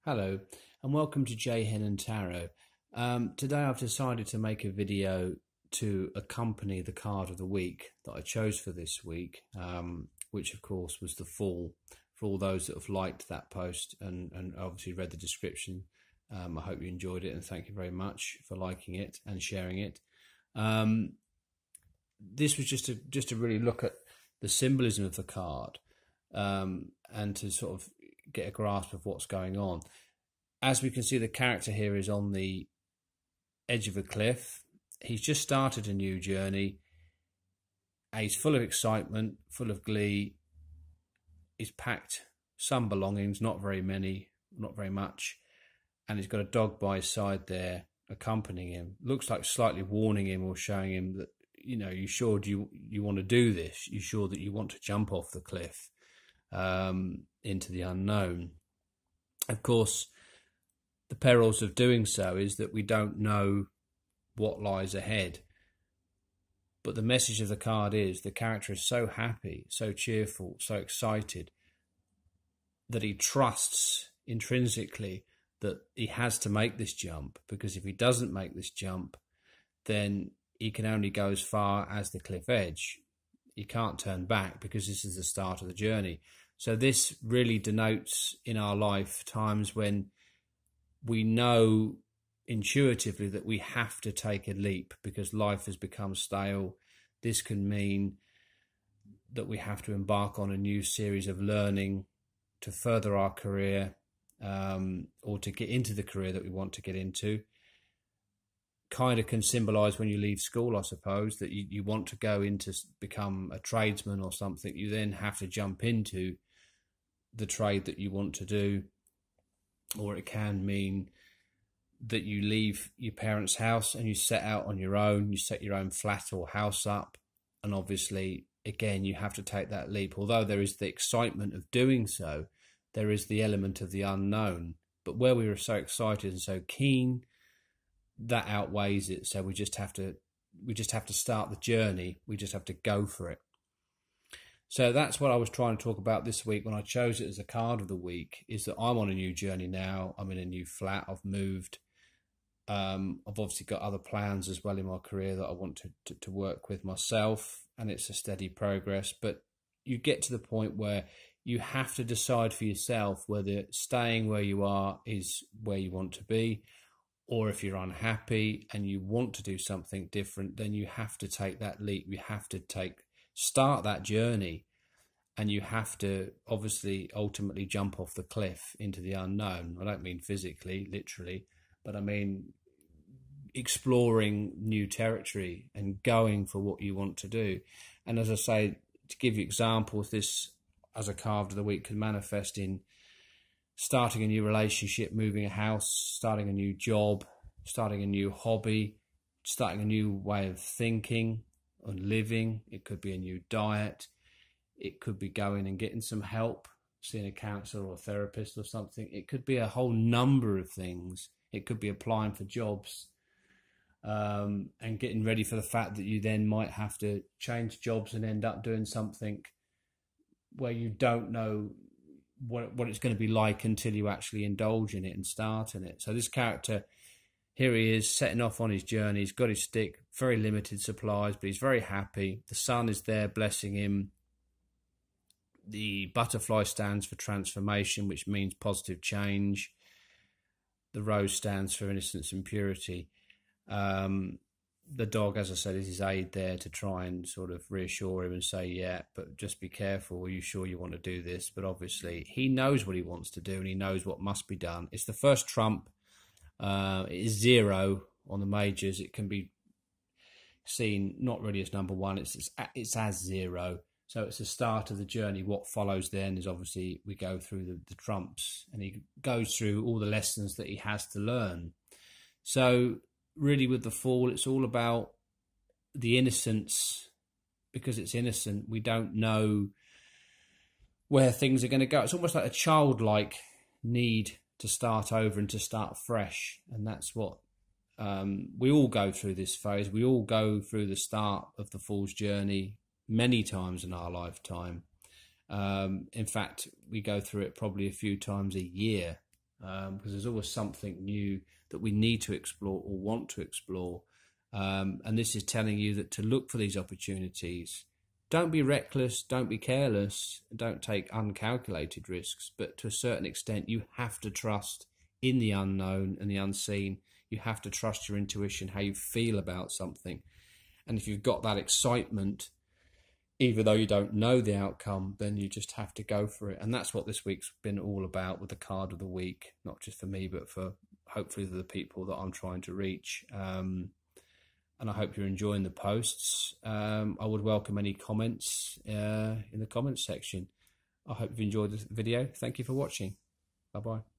Hello and welcome to J Hennon Tarot. Today I've decided to make a video to accompany the card of the week that I chose for this week, which of course was the Fool. For all those that have liked that post and obviously read the description, I hope you enjoyed it and thank you very much for liking it and sharing it. This was just to really look at the symbolism of the card and to sort of get a grasp of what's going on. As we can see, the character here is on the edge of a cliff. He's just started a new journey. He's full of excitement, full of glee. He's packed some belongings, not very many, not very much. And he's got a dog by his side there accompanying him. Looks like slightly warning him or showing him that, you know, you sure you want to do this? You sure that you want to jump off the cliff into the unknown? Of course, the perils of doing so is that we don't know what lies ahead. But the message of the card is the character is so happy, so cheerful, so excited that he trusts intrinsically that he has to make this jump, because if he doesn't make this jump, then he can only go as far as the cliff edge. He can't turn back because this is the start of the journey. So this really denotes in our life times when we know intuitively that we have to take a leap because life has become stale. This can mean that we have to embark on a new series of learning to further our career or to get into the career that we want to get into. Kind of can symbolise when you leave school, I suppose, that you want to go into become a tradesman or something. You then have to jump into the trade that you want to do. Or it can mean that you leave your parents' house and you set out on your own, you set your own flat or house up, and obviously, again, you have to take that leap. Although there is the excitement of doing so, there is the element of the unknown. But where we were so excited and so keen, that outweighs it. So we just have to start the journey. We just have to go for it. So that's what I was trying to talk about this week when I chose it as a card of the week, is that I'm on a new journey now. I'm in a new flat. I've moved. I've obviously got other plans as well in my career that I want to work with myself, and it's a steady progress. But you get to the point where you have to decide for yourself whether staying where you are is where you want to be, or if you're unhappy and you want to do something different, then you have to take that leap. You have to start that journey, and you have to obviously ultimately jump off the cliff into the unknown. I don't mean physically, literally, but I mean exploring new territory and going for what you want to do. And as I say, to give you examples, this as a card of the week can manifest in starting a new relationship, moving a house, starting a new job, starting a new hobby, starting a new way of thinking and living. It could be a new diet. It could be going and getting some help, seeing a counsellor or a therapist or something. It could be a whole number of things. It could be applying for jobs and getting ready for the fact that you then might have to change jobs and end up doing something where you don't know what it's going to be like until you actually indulge in it and start in it. So this character, here he is setting off on his journey. He's got his stick, very limited supplies, but he's very happy. The sun is there blessing him. The butterfly stands for transformation, which means positive change. The rose stands for innocence and purity. The dog, as I said, is his aid there to try and sort of reassure him and say, yeah, but just be careful. Are you sure you want to do this? But obviously he knows what he wants to do and he knows what must be done. It's the first trump. It is 0 on the majors. It can be seen not really as number 1. It's as 0. So it's the start of the journey. What follows then is obviously we go through the trumps, and he goes through all the lessons that he has to learn. So really with the Fool, it's all about the innocence. Because it's innocent, we don't know where things are going to go. It's almost like a childlike need to start over and to start fresh. And that's what we all go through this phase. We all go through the start of the Fool's journey many times in our lifetime. In fact, we go through it probably a few times a year. because there's always something new that we need to explore or want to explore. And this is telling you that to look for these opportunities. Don't be reckless, don't be careless, don't take uncalculated risks, but to a certain extent you have to trust in the unknown and the unseen. You have to trust your intuition, how you feel about something. And if you've got that excitement, even though you don't know the outcome, then you just have to go for it. And that's what this week's been all about with the card of the week, not just for me, but for hopefully the people that I'm trying to reach. And I hope you're enjoying the posts. I would welcome any comments in the comments section. I hope you've enjoyed this video. Thank you for watching. Bye-bye.